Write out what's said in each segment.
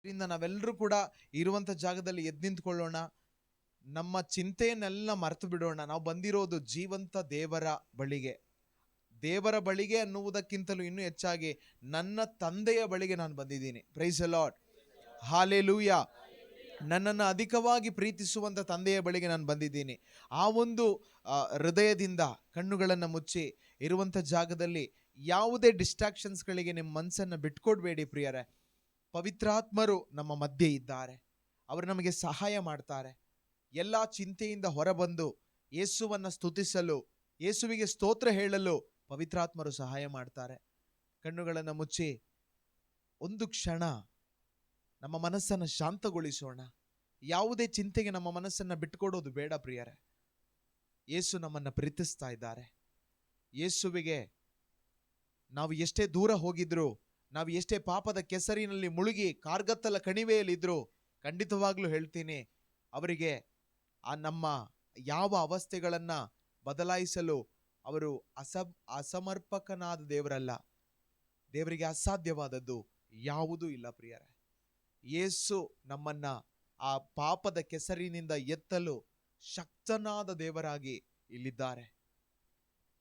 ಇದರಿಂದ ನಾವೆಲ್ಲರೂ ಕೂಡ ಇರುವಂಥ ಜಾಗದಲ್ಲಿ ಎದ್ದು ನಿಂತ್ಕೊಳ್ಳೋಣ. ನಮ್ಮ ಚಿಂತೆಯನ್ನೆಲ್ಲ ಮರೆತು ಬಿಡೋಣ. ನಾವು ಬಂದಿರೋದು ಜೀವಂತ ದೇವರ ಬಳಿಗೆ ಅನ್ನುವುದಕ್ಕಿಂತಲೂ ಇನ್ನೂ ಹೆಚ್ಚಾಗಿ ನನ್ನ ತಂದೆಯ ಬಳಿಗೆ ನಾನು ಬಂದಿದ್ದೀನಿ. Praise the lord, hallelujah. ನನ್ನನ್ನು ಅಧಿಕವಾಗಿ ಪ್ರೀತಿಸುವಂಥ ತಂದೆಯ ಬಳಿಗೆ ನಾನು ಬಂದಿದ್ದೀನಿ. ಆ ಒಂದು ಹೃದಯದಿಂದ ಕಣ್ಣುಗಳನ್ನು ಮುಚ್ಚಿ ಇರುವಂಥ ಜಾಗದಲ್ಲಿ ಯಾವುದೇ ಡಿಸ್ಟ್ರಾಕ್ಷನ್ಸ್ಗಳಿಗೆ ನಿಮ್ಮ ಮನಸ್ಸನ್ನು ಬಿಟ್ಕೊಡ್ಬೇಡಿ ಪ್ರಿಯರೇ. ಪವಿತ್ರಾತ್ಮರು ನಮ್ಮ ಮಧ್ಯೆ ಇದ್ದಾರೆ. ಅವರು ನಮಗೆ ಸಹಾಯ ಮಾಡ್ತಾರೆ. ಎಲ್ಲ ಚಿಂತೆಯಿಂದ ಹೊರಬಂದು ಯೇಸುವನ್ನು ಸ್ತುತಿಸಲು, ಯೇಸುವಿಗೆ ಸ್ತೋತ್ರ ಹೇಳಲು ಪವಿತ್ರಾತ್ಮರು ಸಹಾಯ ಮಾಡ್ತಾರೆ. ಕಣ್ಣುಗಳನ್ನು ಮುಚ್ಚಿ ಒಂದು ಕ್ಷಣ ನಮ್ಮ ಮನಸ್ಸನ್ನು ಶಾಂತಗೊಳಿಸೋಣ. ಯಾವುದೇ ಚಿಂತೆಗೆ ನಮ್ಮ ಮನಸ್ಸನ್ನು ಬಿಟ್ಟುಕೊಡೋದು ಬೇಡ ಪ್ರಿಯರೇ. ಯೇಸು ನಮ್ಮನ್ನು ಪ್ರೀತಿಸ್ತಾ ಇದ್ದಾರೆ. ಯೇಸುವಿಗೆ ನಾವು ಎಷ್ಟೇ ದೂರ ಹೋಗಿದ್ರು, ನಾವು ಎಷ್ಟೇ ಪಾಪದ ಕೆಸರಿನಲ್ಲಿ ಮುಳುಗಿ ಕಾರ್ಗತ್ತಲ ಕಣಿವೆಯಲ್ಲಿದ್ದರೂ, ಖಂಡಿತವಾಗ್ಲೂ ಹೇಳ್ತೀನಿ, ಅವರಿಗೆ ಆ ನಮ್ಮ ಯಾವ ಅವಸ್ಥೆಗಳನ್ನು ಬದಲಾಯಿಸಲು ಅವರು ಅಸಮರ್ಪಕನಾದ ದೇವರಲ್ಲ. ದೇವರಿಗೆ ಅಸಾಧ್ಯವಾದದ್ದು ಯಾವುದೂ ಇಲ್ಲ ಪ್ರಿಯರೇ. ಯೇಸು ನಮ್ಮನ್ನ ಆ ಪಾಪದ ಕೆಸರಿನಿಂದ ಎತ್ತಲು ಶಕ್ತನಾದ ದೇವರಾಗಿ ಇಲ್ಲಿದ್ದಾರೆ.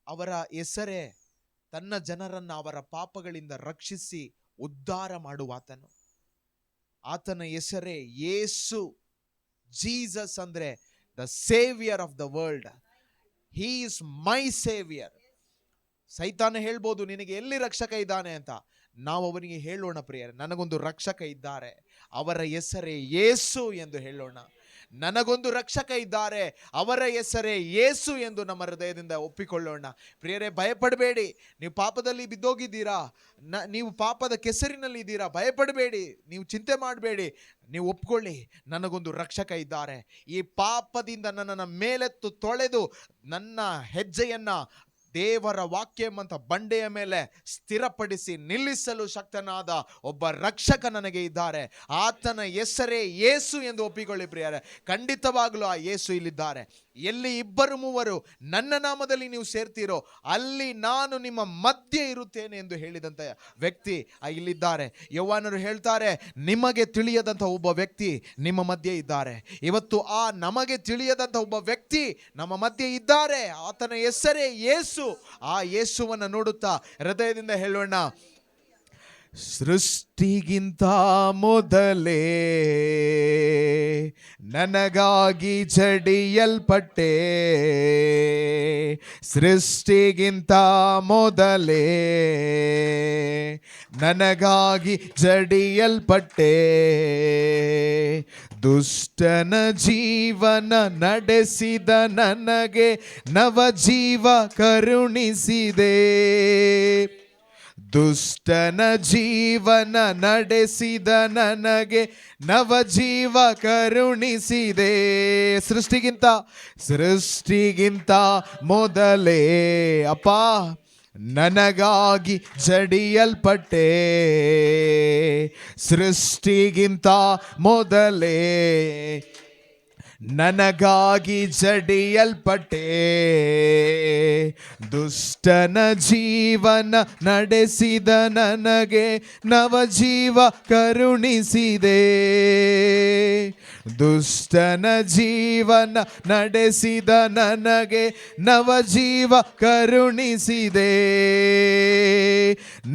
ಅವರ ಹೆಸರೇ ತನ್ನ ಜನರನ್ನು ಅವರ ಪಾಪಗಳಿಂದ ರಕ್ಷಿಸಿ ಉದ್ಧಾರ ಮಾಡುವಾತನು. ಆತನ ಹೆಸರೇ ಯೇಸು. ಜೀಸಸ್ ಅಂದ್ರೆ the saviour of the world. He is my saviour. ಸೈತಾನ ಹೇಳ್ಬೋದು ನಿನಗೆ ಎಲ್ಲಿ ರಕ್ಷಕ ಇದ್ದಾನೆ ಅಂತ. ನಾವು ಅವನಿಗೆ ಹೇಳೋಣ ಪ್ರಿಯರೇ, ನನಗೊಂದು ರಕ್ಷಕ ಇದ್ದಾರೆ, ಅವರ ಹೆಸರೇ ಯೇಸು ಎಂದು ಹೇಳೋಣ. ನನಗೊಂದು ರಕ್ಷಕ ಇದ್ದಾರೆ, ಅವರ ಹೆಸರೇ ಯೇಸು ಎಂದು ನಮ್ಮ ಹೃದಯದಿಂದ ಒಪ್ಪಿಕೊಳ್ಳೋಣ. ಪ್ರಿಯರೇ, ಭಯಪಡಬೇಡಿ. ನೀವು ಪಾಪದಲ್ಲಿ ಬಿದ್ದೋಗಿದ್ದೀರಾ, ನೀವು ಪಾಪದ ಕೆಸರಿನಲ್ಲಿ ಇದ್ದೀರಾ, ಭಯಪಡಬೇಡಿ, ನೀವು ಚಿಂತೆ ಮಾಡಬೇಡಿ. ನೀವು ಒಪ್ಕೊಳ್ಳಿ, ನನಗೊಂದು ರಕ್ಷಕ ಇದ್ದಾರೆ. ಈ ಪಾಪದಿಂದ ನನ್ನನ್ನು ಮೇಲೆತ್ತು ತೊಳೆದು ನನ್ನ ಹೆಜ್ಜೆಯನ್ನ ದೇವರ ವಾಕ್ಯ ಎಂಬಂತ ಬಂಡೆಯ ಮೇಲೆ ಸ್ಥಿರಪಡಿಸಿ ನಿಲ್ಲಿಸಲು ಶಕ್ತನಾದ ಒಬ್ಬ ರಕ್ಷಕ ನನಗೆ ಇದ್ದಾರೆ. ಆತನ ಹೆಸರೇ ಯೇಸು ಎಂದು ಒಪ್ಪಿಕೊಳ್ಳಿ ಪ್ರಿಯರೇ. ಖಂಡಿತವಾಗಲೂ ಆ ಯೇಸು ಇಲ್ಲಿದ್ದಾರೆ. ಎಲ್ಲಿ ಇಬ್ಬರು ಮೂವರು ನನ್ನ ನಾಮದಲ್ಲಿ ನೀವು ಸೇರ್ತೀರೋ ಅಲ್ಲಿ ನಾನು ನಿಮ್ಮ ಮಧ್ಯೆ ಇರುತ್ತೇನೆ ಎಂದು ಹೇಳಿದಂಥ ವ್ಯಕ್ತಿ ಇಲ್ಲಿದ್ದಾರೆ. ಯೌವನರು ಹೇಳ್ತಾರೆ, ನಿಮಗೆ ತಿಳಿಯದಂಥ ಒಬ್ಬ ವ್ಯಕ್ತಿ ನಿಮ್ಮ ಮಧ್ಯೆ ಇದ್ದಾರೆ. ಇವತ್ತು ಆ ನಮಗೆ ತಿಳಿಯದಂಥ ಒಬ್ಬ ವ್ಯಕ್ತಿ ನಮ್ಮ ಮಧ್ಯೆ ಇದ್ದಾರೆ. ಆತನ ಹೆಸರೇ ಯೇಸು. ಆ ಯೇಸುವನ್ನು ನೋಡುತ್ತಾ ಹೃದಯದಿಂದ ಹೇಳೋಣ, ಸೃಷ್ಟಿಗಿಂತ ಮೊದಲೇ ನನಗಾಗಿ ಜಡಿಯಲ್ಪಟ್ಟೆ, ಸೃಷ್ಟಿಗಿಂತ ಮೊದಲೇ ನನಗಾಗಿ ಜಡಿಯಲ್ಪಟ್ಟೆ, ದುಷ್ಟನ ಜೀವನ ನಡೆಸಿದ ನನಗೆ ನವಜೀವ ಕರುಣಿಸಿದೆ, ದುಷ್ಟನ ಜೀವನ ನಡೆಸಿದ ನನಗೆ ನವಜೀವ ಕರುಣಿಸಿದೆ. ಸೃಷ್ಟಿಗಿಂತ ಮೊದಲೇ ಅಪ್ಪ ನನಗಾಗಿ ಜಡಿಯಲ್ಪಟ್ಟೆ, ಸೃಷ್ಟಿಗಿಂತ ಮೊದಲೇ ನನಗಾಗಿ ಜಡಿಯಲ್ಪಟ್ಟೆ, ದುಷ್ಟನ ಜೀವನ ನಡೆಸಿದ ನನಗೆ ನವಜೀವ ಕರುಣಿಸಿದೆ, ದುಷ್ಟನ ಜೀವನ ನಡೆಸಿದ ನನಗೆ ನವಜೀವ ಕರುಣಿಸಿದೆ.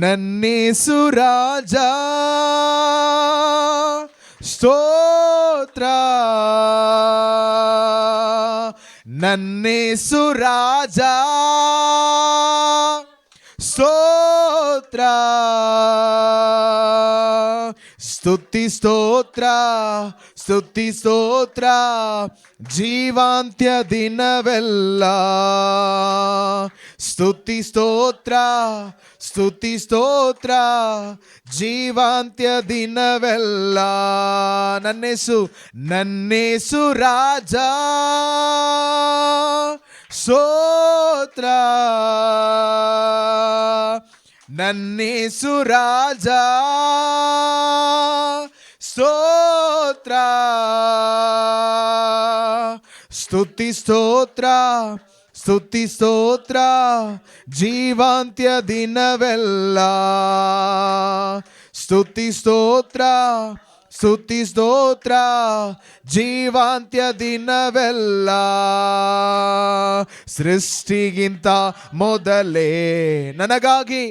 ನನ್ನೇಸು ರಾಜ ಸ್ತೋತ್ರ, ನನ್ನೇಸು ರಾಜ ಸ್ತೋತ್ರ, ಸ್ತುತಿ ಸ್ತೋತ್ರ, ಸ್ತುತಿ ಸ್ತೋತ್ರ, ಜೀವಾಂತ್ಯ ದಿನವೆಲ್ಲ ಸ್ತುತಿ ಸ್ತೋತ್ರ, ಸ್ತುತಿ ಸ್ತೋತ್ರ, ಜೀವಾಂತ್ಯ ದಿನವೆಲ್ಲ. ನನ್ನೇಸು ರಾಜ ಸ್ತೋತ್ರ, ನನ್ನೇಸು ರಾಜ ಸ್ತೋತ್ರ, ಸ್ತುತಿ ಸ್ತೋತ್ರ, ಸ್ತುತಿ ಸ್ತೋತ್ರ, ಜೀವಾಂತ್ಯ ದಿನವೆಲ್ಲ ಸ್ತುತಿ ಸ್ತೋತ್ರ, ಸ್ತುತಿ ಸ್ತೋತ್ರ ಜೀವಾಂತ್ಯ ದಿನವೆಲ್ಲ ಸೃಷ್ಟಿಗಿಂತ ಮೊದಲೇ ನನಗಾಗಿ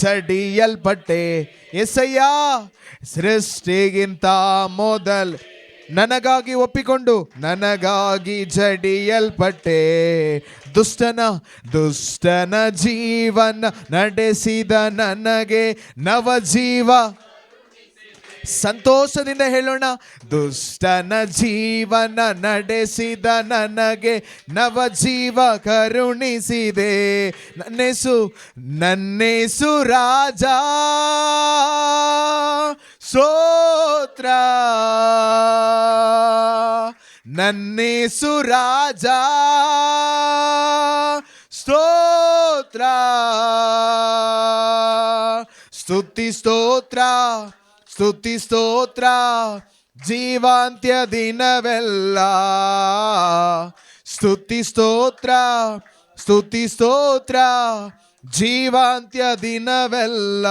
ಜಡಿಯಲ್ಪಟ್ಟೆ. ಎಸಯ್ಯ, ಸೃಷ್ಟಿಗಿಂತ ಮೊದಲು ನನಗಾಗಿ ಒಪ್ಪಿಕೊಂಡು ನನಗಾಗಿ ಜಡಿಯಲ್ಪಟ್ಟೆ. ದುಷ್ಟನ ಜೀವನ ನಡೆಸಿದ ನನಗೆ ನವಜೀವ. ಸಂತೋಷದಿಂದ ಹೇಳೋಣ, ದುಷ್ಟನ ಜೀವನ ನಡೆಸಿದ ನನಗೆ ನವಜೀವ ಕರುಣಿಸಿದೆ. ನನ್ನೇಸು ರಾಜ, ಸ್ತೋತ್ರ. ನನ್ನೇಸು ರಾಜ, ಸ್ತೋತ್ರ. ಸ್ತುತಿ ಸ್ತೋತ್ರ ಸ್ತುತಿ ಸ್ತೋತ್ರ ಜೀವಾಂತ್ಯ ದಿನವೆಲ್ಲ. ಸ್ತುತಿ ಸ್ತೋತ್ರ ಸ್ತುತಿ ಸ್ತೋತ್ರ ಜೀವಾಂತ್ಯ ದಿನವೆಲ್ಲ.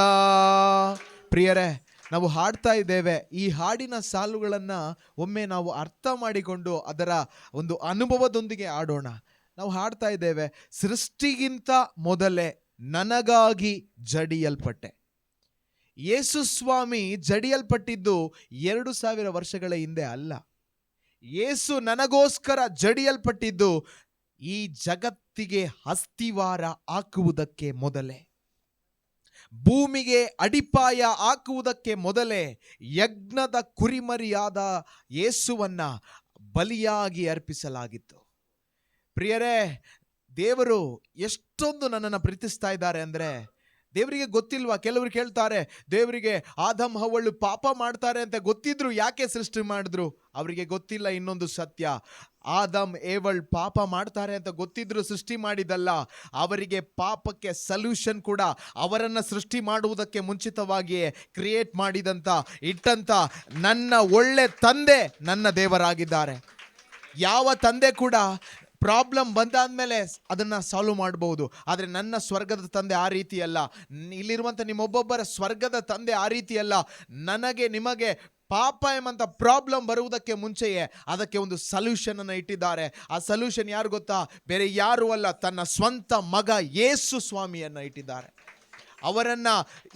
ಪ್ರಿಯರೇ, ನಾವು ಹಾಡ್ತಾ ಇದ್ದೇವೆ. ಈ ಹಾಡಿನ ಸಾಲುಗಳನ್ನು ಒಮ್ಮೆ ನಾವು ಅರ್ಥ ಮಾಡಿಕೊಂಡು ಅದರ ಒಂದು ಅನುಭವದೊಂದಿಗೆ ಆಡೋಣ. ನಾವು ಹಾಡ್ತಾ ಇದ್ದೇವೆ, ಸೃಷ್ಟಿಗಿಂತ ಮೊದಲೇ ನನಗಾಗಿ ಜಡಿಯಲ್ಪಟ್ಟೆ. ಯೇಸು ಸ್ವಾಮಿ ಜಡಿಯಲ್ಪಟ್ಟಿದ್ದು 2000 ವರ್ಷಗಳ ಹಿಂದೆ ಅಲ್ಲ. ಯೇಸು ನನಗೋಸ್ಕರ ಜಡಿಯಲ್ಪಟ್ಟಿದ್ದು ಈ ಜಗತ್ತಿಗೆ ಅಸ್ತಿವಾರ ಹಾಕುವುದಕ್ಕೆ ಮೊದಲೇ, ಭೂಮಿಗೆ ಅಡಿಪಾಯ ಹಾಕುವುದಕ್ಕೆ ಮೊದಲೇ ಯಜ್ಞದ ಕುರಿಮರಿಯಾದ ಯೇಸುವನ್ನ ಬಲಿಯಾಗಿ ಅರ್ಪಿಸಲಾಗಿತ್ತು. ಪ್ರಿಯರೇ, ದೇವರು ಎಷ್ಟೊಂದು ನನ್ನನ್ನು ಪ್ರೀತಿಸ್ತಾ ಇದ್ದಾರೆ ಅಂದರೆ, ದೇವರಿಗೆ ಗೊತ್ತಿಲ್ವಾ? ಕೆಲವರು ಕೇಳ್ತಾರೆ, ದೇವರಿಗೆ ಆದಮ್ ಹವ್ವಳು ಪಾಪ ಮಾಡ್ತಾರೆ ಅಂತ ಗೊತ್ತಿದ್ರು ಯಾಕೆ ಸೃಷ್ಟಿ ಮಾಡಿದ್ರು? ಅವರಿಗೆ ಗೊತ್ತಿಲ್ಲ ಇನ್ನೊಂದು ಸತ್ಯ. ಆದಮ್ ಏವಳ್ ಪಾಪ ಮಾಡ್ತಾರೆ ಅಂತ ಗೊತ್ತಿದ್ರು ಸೃಷ್ಟಿ ಮಾಡಿದಲ್ಲ, ಅವರಿಗೆ ಪಾಪಕ್ಕೆ ಸಲ್ಯೂಷನ್ ಕೂಡ ಅವರನ್ನು ಸೃಷ್ಟಿ ಮಾಡುವುದಕ್ಕೆ ಮುಂಚಿತವಾಗಿಯೇ ಕ್ರಿಯೇಟ್ ಮಾಡಿದಂಥ ಇಟ್ಟಂಥ ನನ್ನ ಒಳ್ಳೆ ತಂದೆ ನನ್ನ ದೇವರಾಗಿದ್ದಾರೆ. ಯಾವ ತಂದೆ ಕೂಡ ಪ್ರಾಬ್ಲಮ್ ಬಂದಾದ್ಮೇಲೆ ಅದನ್ನು ಸಾಲ್ವ್ ಮಾಡ್ಬೋದು, ಆದರೆ ನನ್ನ ಸ್ವರ್ಗದ ತಂದೆ ಆ ರೀತಿ ಅಲ್ಲ. ಇಲ್ಲಿರುವಂಥ ನಿಮ್ಮೊಬ್ಬೊಬ್ಬರ ಸ್ವರ್ಗದ ತಂದೆ ಆ ರೀತಿ ಅಲ್ಲ. ನನಗೆ ನಿಮಗೆ ಪಾಪ ಎಂಬಂಥ ಪ್ರಾಬ್ಲಮ್ ಬರುವುದಕ್ಕೆ ಮುಂಚೆಯೇ ಅದಕ್ಕೆ ಒಂದು ಸಲ್ಯೂಷನ್ ಅನ್ನು ಇಟ್ಟಿದ್ದಾರೆ. ಆ ಸಲ್ಯೂಷನ್ ಯಾರು ಗೊತ್ತಾ? ಬೇರೆ ಯಾರು ಅಲ್ಲ, ತನ್ನ ಸ್ವಂತ ಮಗ ಯೇಸು ಸ್ವಾಮಿಯನ್ನು ಇಟ್ಟಿದ್ದಾರೆ. ಅವರನ್ನ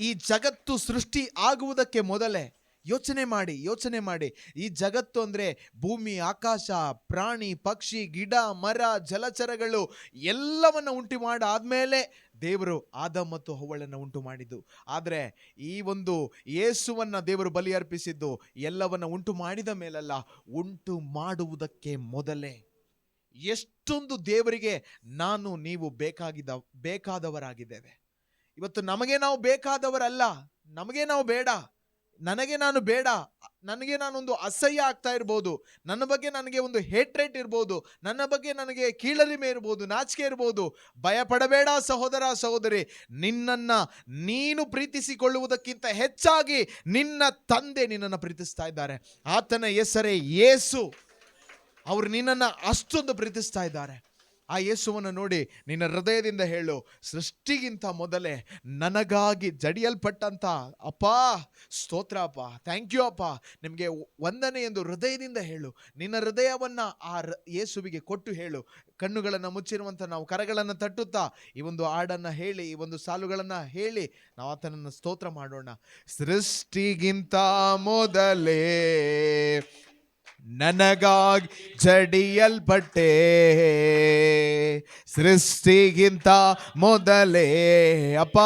ಈ ಜಗತ್ತು ಸೃಷ್ಟಿ ಆಗುವುದಕ್ಕೆ ಮೊದಲೇ ಯೋಚನೆ ಮಾಡಿ. ಈ ಜಗತ್ತು ಅಂದರೆ ಭೂಮಿ, ಆಕಾಶ, ಪ್ರಾಣಿ, ಪಕ್ಷಿ, ಗಿಡ, ಮರ, ಜಲಚರಗಳು ಎಲ್ಲವನ್ನು ಉಂಟು ಮಾಡಾದ್ಮೇಲೆ ದೇವರು ಆದಮ್ ಮತ್ತು ಹವ್ವಳನ್ನು ಉಂಟು ಮಾಡಿದ್ದು. ಆದರೆ ಈ ಒಂದು ಯೇಸುವನ್ನು ದೇವರು ಬಲಿ ಅರ್ಪಿಸಿದ್ದು ಎಲ್ಲವನ್ನು ಉಂಟು ಮಾಡಿದ ಮೇಲಲ್ಲ, ಉಂಟು ಮಾಡುವುದಕ್ಕೆ ಮೊದಲೇ. ಎಷ್ಟೊಂದು ದೇವರಿಗೆ ನಾನು ನೀವು ಬೇಕಾದವರಾಗಿದ್ದೇವೆ. ಇವತ್ತು ನಮಗೆ ನಾವು ಬೇಕಾದವರಲ್ಲ, ನಮಗೆ ನಾವು ಬೇಡ, ನನಗೆ ನಾನು ಬೇಡ, ನನಗೆ ನಾನೊಂದು ಅಸಹ್ಯ ಆಗ್ತಾ ಇರ್ಬೋದು, ನನ್ನ ಬಗ್ಗೆ ನನಗೆ ಒಂದು ಹೇಟ್ರೇಟ್ ಇರ್ಬೋದು, ನನ್ನ ಬಗ್ಗೆ ನನಗೆ ಕೀಳರಿಮೆ ಇರ್ಬೋದು, ನಾಚಿಕೆ ಇರ್ಬೋದು. ಭಯ ಪಡಬೇಡ ಸಹೋದರ ಸಹೋದರಿ, ನಿನ್ನನ್ನು ನೀನು ಪ್ರೀತಿಸಿಕೊಳ್ಳುವುದಕ್ಕಿಂತ ಹೆಚ್ಚಾಗಿ ನಿನ್ನ ತಂದೆ ನಿನ್ನನ್ನು ಪ್ರೀತಿಸ್ತಾ ಇದ್ದಾರೆ. ಆತನ ಹೆಸರೇ ಯೇಸು. ಅವರು ನಿನ್ನನ್ನು ಅಷ್ಟೊಂದು ಪ್ರೀತಿಸ್ತಾ ಇದ್ದಾರೆ. ಆ ಯೇಸುವನ್ನು ನೋಡಿ ನಿನ್ನ ಹೃದಯದಿಂದ ಹೇಳು, ಸೃಷ್ಟಿಗಿಂತ ಮೊದಲೇ ನನಗಾಗಿ ಜಡಿಯಲ್ಪಟ್ಟಂತ ಅಪ್ಪ, ಸ್ತೋತ್ರ ಅಪ್ಪ, ಥ್ಯಾಂಕ್ ಯು ಅಪ್ಪ, ನಿಮಗೆ ವಂದನೆ ಎಂದು ಹೃದಯದಿಂದ ಹೇಳು. ನಿನ್ನ ಹೃದಯವನ್ನು ಆ ಯೇಸುವಿಗೆ ಕೊಟ್ಟು ಹೇಳು. ಕಣ್ಣುಗಳನ್ನು ಮುಚ್ಚಿರುವಂಥ ನಾವು ಕರಗಳನ್ನು ತಟ್ಟುತ್ತಾ ಈ ಒಂದು ಹಾಡನ್ನು ಹೇಳಿ, ಈ ಒಂದು ಸಾಲುಗಳನ್ನು ಹೇಳಿ ನಾವು ಆತನನ್ನು ಸ್ತೋತ್ರ ಮಾಡೋಣ. ಸೃಷ್ಟಿಗಿಂತ ಮೊದಲೇ ನನಗಾಗಿ ಜಡಿಯಲ್ಪಟ್ಟೆ, ಸೃಷ್ಟಿಗಿಂತ ಮೊದಲೇ ಅಪ್ಪ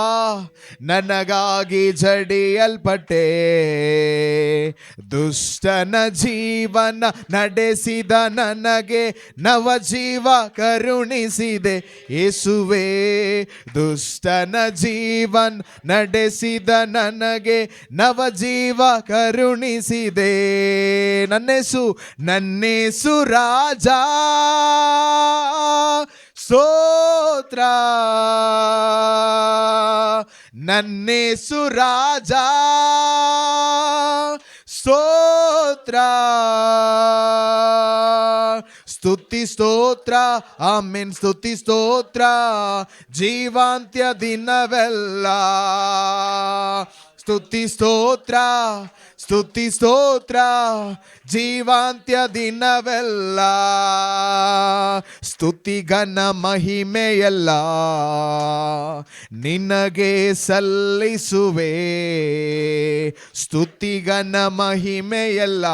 ನನಗಾಗಿ ಜಡಿಯಲ್ಪಟ್ಟೆ. ದುಷ್ಟನ ಜೀವನ ನಡೆಸಿದ ನನಗೆ ನವಜೀವ ಕರುಣಿಸಿದೆ ಯೇಸುವೇ. ದುಷ್ಟನ ಜೀವನ ನಡೆಸಿದ ನನಗೆ ನವಜೀವ ಕರುಣಿಸಿದೆ. ನನ್ನೇಸು ರಾಜ, ಸ್ತೋತ್ರ. ನನ್ನೇಸು ರಾಜ, ಸ್ತೋತ್ರ. ಸ್ತುತಿ ಸ್ತೋತ್ರ, ಆಮೆನ್. ಸ್ತುತಿ ಸ್ತೋತ್ರ ಜೀವಾಂತ್ಯ ದಿನವೆಲ್ಲ. ಸ್ತುತಿ ಸ್ತೋತ್ರ ಸ್ತುತಿ ಸ್ತೋತ್ರ ಜೀವಾಂತ್ಯ ದಿನವೆಲ್ಲ, ಸ್ತುತಿ ಘನ ಮಹಿಮೆಯಲ್ಲ ನಿನಗೆ ಸಲ್ಲಿಸುವೆ. ಸ್ತುತಿ ಘನ ಮಹಿಮೆಯಲ್ಲ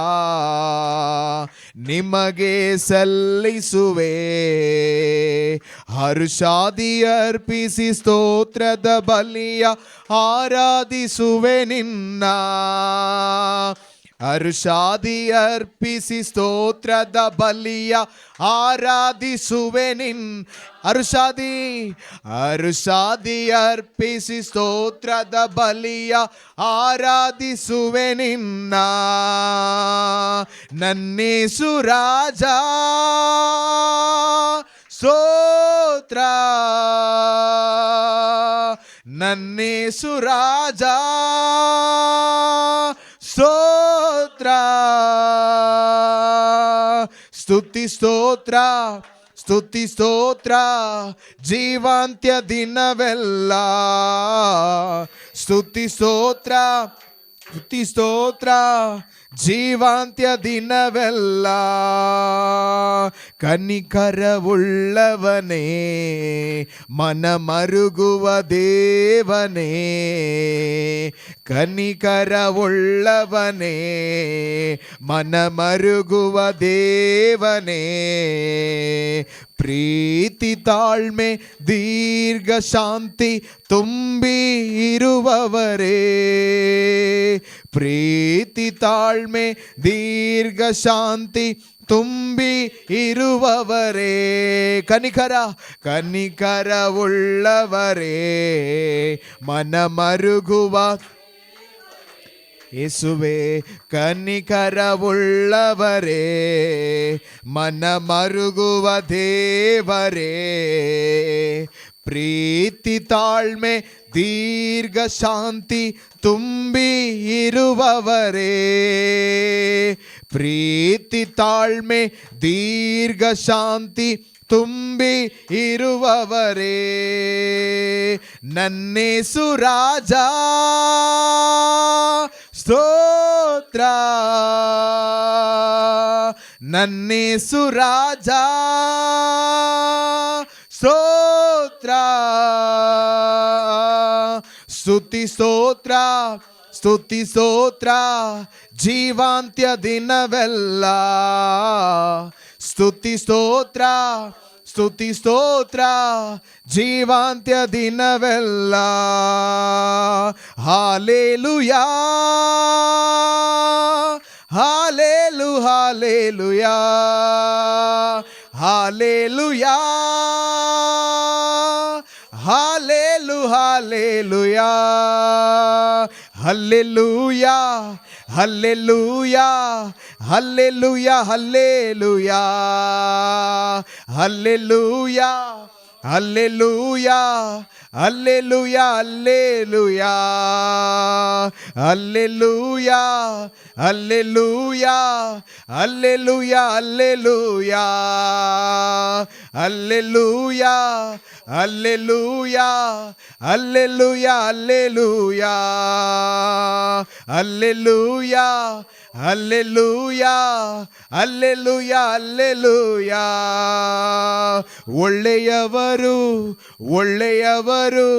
ನಿಮಗೆ ಸಲ್ಲಿಸುವೆ. ಹರ್ಷಾದಿ ಅರ್ಪಿಸಿ ಸ್ತೋತ್ರದ ಬಲಿಯ ಆರಾಧಿಸುವೆ ನಿನ್ನ. ಹರ್ಷಾದಿ ಅರ್ಪಿಸಿ ಸ್ತೋತ್ರದ ಬಲಿಯ ಆರಾಧಿಸುವೆ ನಿನ್. ಹರ್ಷಾದಿ ಅರ್ಪಿಸಿ ಸ್ತೋತ್ರದ ಬಲಿಯ ಆರಾಧಿಸುವೆ ನಿನ್ನ. ನನ್ನೇಸು ರಾಜ ಸ್ತೋತ್ರ, ನನ್ನೇಸು ರಾಜ ಸ್ತೋತ್ರ. ಸ್ತುತಿ ಸ್ತೋತ್ರ ಸ್ತುತಿ ಸ್ತೋತ್ರ ಜೀವಾಂತ್ಯ ದಿನವೆಲ್ಲ, ಸ್ತುತಿ ಸ್ತೋತ್ರ ಸ್ತುತಿ ಸ್ತೋತ್ರ ಜೀವಾಂತ್ಯ ದಿನವೆಲ್ಲ. ಕನಿಕರವುಳ್ಳವನೇ ಮನ ಮರುಗುವ ದೇವನೇ, ಕನಿಕರವುಳ್ಳವನೇ ಮನ ಮರುಗುವ ದೇವನೇ. ಪ್ರೀತಿ ತಾಳ್ಮೆ ದೀರ್ಘ ಶಾಂತಿ ತುಂಬಿ ಇರುವವರೇ, ಪ್ರೀತಿ ತಾಳ್ಮೆ ದೀರ್ಘ ಶಾಂತಿ ತುಂಬಿ ಇರುವವರೇ. ಕನಿಕರವುಳ್ಳವರೇ ಮನ ಮರುಗುವ ಯೇಸುವೆ, ಕನಿಕರವುಳ್ಳವರೇ ಮನ ಮರುಗುವ ದೇವರೇ. ಪ್ರೀತಿ ತಾಳ್ಮೆ ದೀರ್ಘ ಶಾಂತಿ ತುಂಬಿ ಇರುವವರೇ, ಪ್ರೀತಿ ತಾಳ್ಮೆ ದೀರ್ಘ ಶಾಂತಿ ತುಂಬಿ ಇರುವವರೇ. ನನ್ನೇಸು ರಾಜ ಸ್ತೋತ್ರ, ನನ್ನೇಸು ರಾಜ ಸ್ತೋತ್ರ. ಸ್ತುತಿ ಸ್ತೋತ್ರ ಸ್ತುತಿ ಸ್ತೋತ್ರ ಜೀವಾಂತ್ಯ ದಿನವೆಲ್ಲ, ಸ್ತುತಿ ಸ್ತೋತ್ರ ಸ್ತುತಿ ಸ್ತೋತ್ರ ಜೀವಾಂತ್ಯ ದಿನವೆಲ್ಲ. ಹಾಲೇಲುಯಾ ಹಾಲೇಲು ಹಾಲೇಲುಯಾ ಹಾಲೇಲುಯಾ ಹಾಲೇಲು hallelujah hallelujah hallelujah hallelujah hallelujah hallelujah hallelujah hallelujah hallelujah hallelujah hallelujah hallelujah hallelujah hallelujah hallelujah hallelujah hallelujah hallelujah. ಒಳ್ಳೆಯವರು ಒಳ್ಳೆಯವರು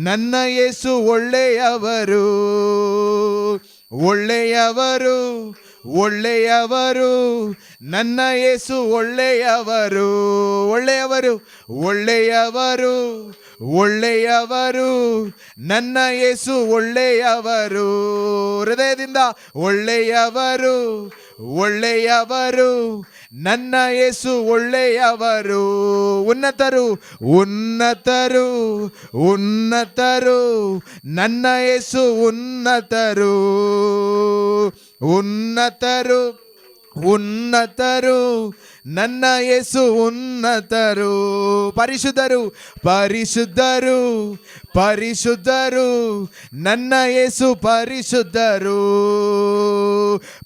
ನನ್ನ ಯೇಸು ಒಳ್ಳೆಯವರು, ಒಳ್ಳೆಯವರು ಒಳ್ಳೆಯವರು ನನ್ನ ಯೇಸು ಒಳ್ಳೆಯವರು, ಒಳ್ಳೆಯವರು ಒಳ್ಳೆಯವರು ಒಳ್ಳೆಯವರು ನನ್ನ ಯೇಸು ಒಳ್ಳೆಯವರು. ಹೃದಯದಿಂದ ಒಳ್ಳೆಯವರು ಒಳ್ಳೆಯವರು ನನ್ನ ಯೇಸು ಒಳ್ಳೆಯವರು. ಉನ್ನತರು ಉನ್ನತರು ಉನ್ನತರು ನನ್ನ ಯೇಸು ಉನ್ನತರು, ಉನ್ನತರು ಉನ್ನತರು ನನ್ನ ಯೇಸು ಉನ್ನತರು. ಪರಿಶುದ್ಧರು ಪರಿಶುದ್ಧರು ಪರಿಶುದ್ಧರು ನನ್ನ ಯೇಸು ಪರಿಶುದ್ಧರು,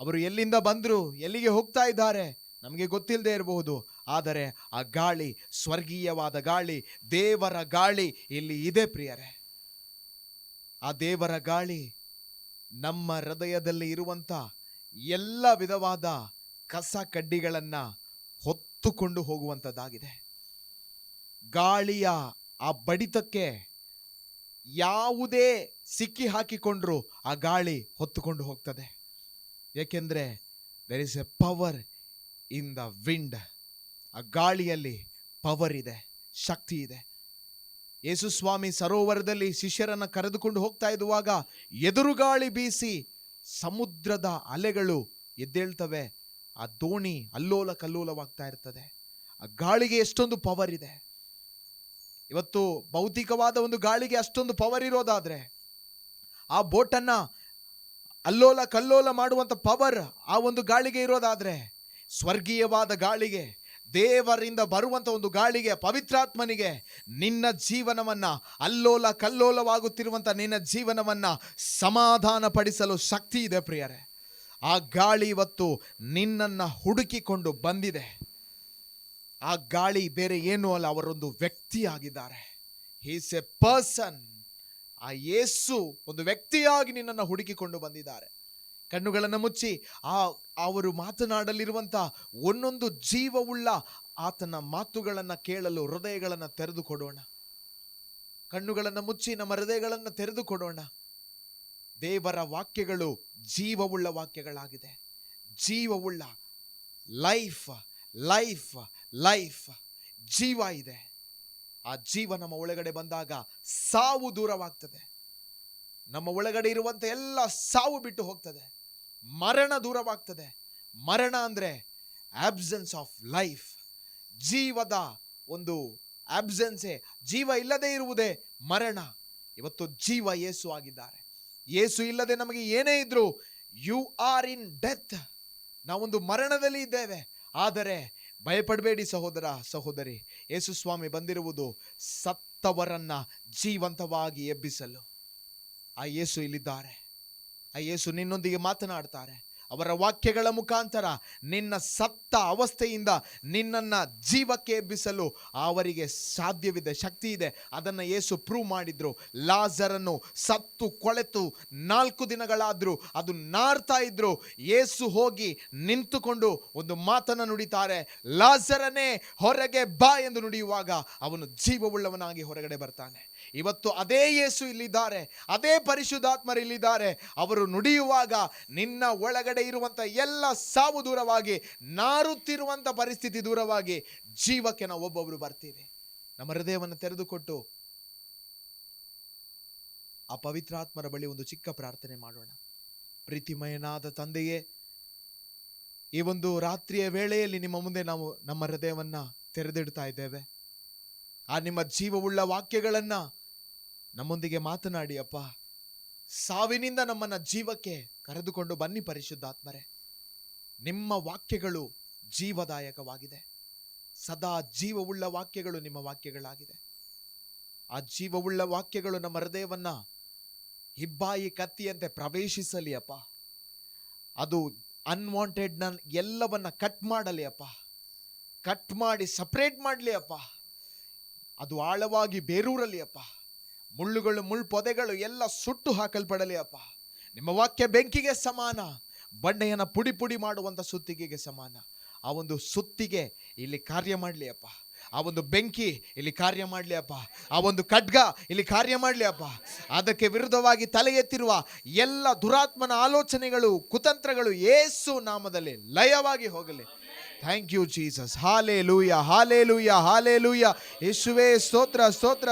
ಅವರು ಎಲ್ಲಿಂದ ಬಂದ್ರು, ಎಲ್ಲಿಗೆ ಹೋಗ್ತಾ ಇದ್ದಾರೆ ನಮಗೆ ಗೊತ್ತಿಲ್ಲದೆ ಇರಬಹುದು. ಆದರೆ ಆ ಗಾಳಿ ಸ್ವರ್ಗೀಯವಾದ ಗಾಳಿ, ದೇವರ ಗಾಳಿ ಇಲ್ಲಿ ಇದೆ ಪ್ರಿಯರೇ. ಆ ದೇವರ ಗಾಳಿ ನಮ್ಮ ಹೃದಯದಲ್ಲಿ ಇರುವಂತ ಎಲ್ಲ ವಿಧವಾದ ಕಸ ಕಡ್ಡಿಗಳನ್ನ ಹೊತ್ತುಕೊಂಡು ಹೋಗುವಂಥದ್ದಾಗಿದೆ. ಗಾಳಿಯ ಆ ಬಡಿತಕ್ಕೆ ಯಾವುದೇ ಸಿಕ್ಕಿ ಹಾಕಿಕೊಂಡ್ರು ಆ ಗಾಳಿ ಹೊತ್ತುಕೊಂಡು ಹೋಗ್ತದೆ. ಏಕೆಂದ್ರೆ there is a power in the wind. ಆ ಗಾಳಿಯಲ್ಲಿ ಪವರ್ ಇದೆ, ಶಕ್ತಿ ಇದೆ. ಯೇಸು ಸ್ವಾಮಿ ಸರೋವರದಲ್ಲಿ ಶಿಷ್ಯರನ್ನ ಕರೆದುಕೊಂಡು ಹೋಗ್ತಾ ಇರುವಾಗ ಎದುರುಗಾಳಿ ಬೀಸಿ ಸಮುದ್ರದ ಅಲೆಗಳು ಎದ್ದೇಳ್ತವೆ. ಆ ದೋಣಿ ಅಲ್ಲೋಲ ಕಲ್ಲೋಲವಾಗ್ತಾ ಇರ್ತದೆ. ಆ ಗಾಳಿಗೆ ಎಷ್ಟೊಂದು ಪವರ್ ಇದೆ. ಇವತ್ತು ಭೌತಿಕವಾದ ಒಂದು ಗಾಳಿಗೆ ಅಷ್ಟೊಂದು ಪವರ್ ಇರೋದಾದ್ರೆ, ಆ ಬೋಟನ್ನ ಅಲ್ಲೋಲ ಕಲ್ಲೋಲ ಮಾಡುವಂತ ಪವರ್ ಆ ಒಂದು ಗಾಳಿಗೆ ಇರೋದಾದ್ರೆ, ಸ್ವರ್ಗೀಯವಾದ ಗಾಳಿಗೆ, ದೇವರಿಂದ ಬರುವಂತ ಒಂದು ಗಾಳಿಗೆ, ಪವಿತ್ರಾತ್ಮನಿಗೆ ನಿನ್ನ ಜೀವನವನ್ನ, ಅಲ್ಲೋಲ ಕಲ್ಲೋಲವಾಗುತ್ತಿರುವಂತ ನಿನ್ನ ಜೀವನವನ್ನ ಸಮಾಧಾನ ಪಡಿಸಲು ಶಕ್ತಿ ಇದೆ ಪ್ರಿಯರೇ. ಆ ಗಾಳಿ ಇವತ್ತು ನಿನ್ನನ್ನ ಹುಡುಕಿಕೊಂಡು ಬಂದಿದೆ. ಆ ಗಾಳಿ ಬೇರೆ ಏನೂ ಅಲ್ಲ, ಅವರೊಂದು ವ್ಯಕ್ತಿಯಾಗಿದ್ದಾರೆ. He is a person. ಆ ಯೇಸು ಒಂದು ವ್ಯಕ್ತಿಯಾಗಿ ನಿನ್ನನ್ನು ಹುಡುಕಿಕೊಂಡು ಬಂದಿದ್ದಾರೆ. ಕಣ್ಣುಗಳನ್ನು ಮುಚ್ಚಿ ಅವರು ಮಾತನಾಡಲಿರುವಂತ ಒಂದೊಂದು ಜೀವವುಳ್ಳ ಆತನ ಮಾತುಗಳನ್ನು ಕೇಳಲು ಹೃದಯಗಳನ್ನು ತೆರೆದು ಕೊಡೋಣ. ಕಣ್ಣುಗಳನ್ನು ಮುಚ್ಚಿ ನಮ್ಮ ಹೃದಯಗಳನ್ನು ತೆರೆದು ಕೊಡೋಣ. ದೇವರ ವಾಕ್ಯಗಳು ಜೀವವುಳ್ಳ ವಾಕ್ಯಗಳಾಗಿದೆ. ಜೀವವುಳ್ಳ ಲೈಫ್ ಲೈಫ್ ಲೈಫ್ ಜೀವ ಇದೆ. ಆ ಜೀವ ನಮ್ಮ ಒಳಗಡೆ ಬಂದಾಗ ಸಾವು ದೂರವಾಗ್ತದೆ. ನಮ್ಮ ಒಳಗಡೆ ಇರುವಂತ ಎಲ್ಲ ಸಾವು ಬಿಟ್ಟು ಹೋಗ್ತದೆ. ಮರಣ ದೂರವಾಗ್ತದೆ. ಮರಣ ಅಂದ್ರೆ ಆಬ್ಸೆನ್ಸ್ ಆಫ್ ಲೈಫ್. ಜೀವದ ಒಂದು ಆಬ್ಸೆನ್ಸೇ, ಜೀವ ಇಲ್ಲದೆ ಇರುವುದೇ ಮರಣ. ಇವತ್ತು ಜೀವ ಯೇಸು ಆಗಿದ್ದಾರೆ. ಯೇಸು ಇಲ್ಲದೆ ನಮಗೆ ಏನೇ ಇದ್ರು ಯು ಆರ್ ಇನ್ ಡೆತ್, ನಾವೊಂದು ಮರಣದಲ್ಲಿ ಇದ್ದೇವೆ. ಆದರೆ ಭಯಪಡಬೇಡಿ ಸಹೋದರ ಸಹೋದರಿ, ಯೇಸು ಸ್ವಾಮಿ ಬಂದಿರುವುದು ಸತ್ತವರನ್ನ ಜೀವಂತವಾಗಿ ಎಬ್ಬಿಸಲು. ಆ ಯೇಸು ಇಲ್ಲಿದ್ದಾರೆ. ಆ ಯೇಸು ನಿನ್ನೊಂದಿಗೆ ಮಾತನಾಡ್ತಾರೆ. ಅವರ ವಾಕ್ಯಗಳ ಮುಖಾಂತರ ನಿನ್ನ ಸತ್ತ ಅವಸ್ಥೆಯಿಂದ ನಿನ್ನನ್ನ ಜೀವಕ್ಕೆ ಎಬ್ಬಿಸಲು ಅವರಿಗೆ ಸಾಧ್ಯವಿದೆ, ಶಕ್ತಿ ಇದೆ. ಅದನ್ನು ಯೇಸು ಪ್ರೂವ್ ಮಾಡಿದ್ರು. ಲಾಜರನ್ನು ಸತ್ತು ಕೊಳೆತು 4 ದಿನಗಳಾದ್ರು ಅದು ನಾರ್ತಾ ಇದ್ರು. ಯೇಸು ಹೋಗಿ ನಿಂತುಕೊಂಡು ಒಂದು ಮಾತನ್ನು ನುಡಿತಾರೆ, ಲಾಜರನೇ ಹೊರಗೆ ಬಾ ಎಂದು ನುಡಿಯುವಾಗ ಅವನು ಜೀವವುಳ್ಳವನಾಗಿ ಹೊರಗಡೆ ಬರ್ತಾನೆ. ಇವತ್ತು ಅದೇ ಯೇಸು ಇಲ್ಲಿದ್ದಾರೆ, ಅದೇ ಪರಿಶುದ್ಧಾತ್ಮರು ಇಲ್ಲಿದ್ದಾರೆ. ಅವರು ನುಡಿಯುವಾಗ ನಿನ್ನ ಒಳಗಡೆ ಇರುವಂತ ಎಲ್ಲ ಸಾವು ದೂರವಾಗಿ, ನಾರುತ್ತಿರುವಂತ ಪರಿಸ್ಥಿತಿ ದೂರವಾಗಿ ಜೀವಕ್ಕೆ ನಾವು ಒಬ್ಬೊಬ್ರು ಬರ್ತೀವಿ. ನಮ್ಮ ಹೃದಯವನ್ನು ತೆರೆದುಕೊಟ್ಟು ಆ ಪವಿತ್ರಾತ್ಮರ ಬಳಿ ಒಂದು ಚಿಕ್ಕ ಪ್ರಾರ್ಥನೆ ಮಾಡೋಣ. ಪ್ರೀತಿಮಯನಾದ ತಂದೆಯೇ, ಈ ಒಂದು ರಾತ್ರಿಯ ವೇಳೆಯಲ್ಲಿ ನಿಮ್ಮ ಮುಂದೆ ನಾವು ನಮ್ಮ ಹೃದಯವನ್ನ ತೆರೆದಿಡ್ತಾ ಇದ್ದೇವೆ. ಆ ನಿಮ್ಮ ಜೀವವುಳ್ಳ ವಾಕ್ಯಗಳನ್ನ ನಮ್ಮೊಂದಿಗೆ ಮಾತನಾಡಿ ಅಪ್ಪ. ಸಾವಿನಿಂದ ನಮ್ಮನ್ನ ಜೀವಕ್ಕೆ ಕರೆದುಕೊಂಡು ಬನ್ನಿ ಪರಿಶುದ್ಧಾತ್ಮರೇ. ನಿಮ್ಮ ವಾಕ್ಯಗಳು ಜೀವದಾಯಕವಾಗಿದೆ. ಸದಾ ಜೀವವುಳ್ಳ ವಾಕ್ಯಗಳು ನಿಮ್ಮ ವಾಕ್ಯಗಳಾಗಿದೆ. ಆ ಜೀವವುಳ್ಳ ವಾಕ್ಯಗಳು ನಮ್ಮ ಹೃದಯವನ್ನ ಹಿಬ್ಬಾಯಿ ಕತ್ತಿಯಂತೆ ಪ್ರವೇಶಿಸಲಿ ಅಪ್ಪ. ಅದು ಅನ್ವಾಂಟೆಡ್ ಎಲ್ಲವನ್ನ ಕಟ್ ಮಾಡಲಿ ಅಪ್ಪ. ಕಟ್ ಮಾಡಿ ಸಪರೇಟ್ ಮಾಡಲಿ ಅಪ್ಪ. ಅದು ಆಳವಾಗಿ ಬೇರೂರಲಿ ಅಪ್ಪ. ಮುಳ್ಳುಗಳು ಮುಳ್ಪೊದೆಗಳು ಎಲ್ಲ ಸುಟ್ಟು ಹಾಕಲ್ಪಡಲಿ ಅಪ್ಪ. ನಿಮ್ಮ ವಾಕ್ಯ ಬೆಂಕಿಗೆ ಸಮಾನ, ಬಂಡೆಯನ್ನ ಪುಡಿ ಪುಡಿ ಮಾಡುವಂತ ಸುತ್ತಿಗೆಗೆ ಸಮಾನ. ಆ ಒಂದು ಸುತ್ತಿಗೆ ಇಲ್ಲಿ ಕಾರ್ಯ ಮಾಡಲಿ ಅಪ್ಪ. ಆ ಒಂದು ಬೆಂಕಿ ಇಲ್ಲಿ ಕಾರ್ಯ ಮಾಡಲಿ ಅಪ್ಪ. ಆ ಒಂದು ಖಡ್ಗ ಇಲ್ಲಿ ಕಾರ್ಯ ಮಾಡಲಿ ಅಪ್ಪ. ಅದಕ್ಕೆ ವಿರುದ್ಧವಾಗಿ ತಲೆ ಎತ್ತಿರುವ ಎಲ್ಲ ದುರಾತ್ಮನ ಆಲೋಚನೆಗಳು, ಕುತಂತ್ರಗಳು ಯೇಸು ನಾಮದಲ್ಲಿ ಲಯವಾಗಿ ಹೋಗಲಿ. Thank you Jesus. Hallelujah, hallelujah, hallelujah. ಯೇಸುವೇ ಸ್ತೋತ್ರ, ಸ್ತೋತ್ರ.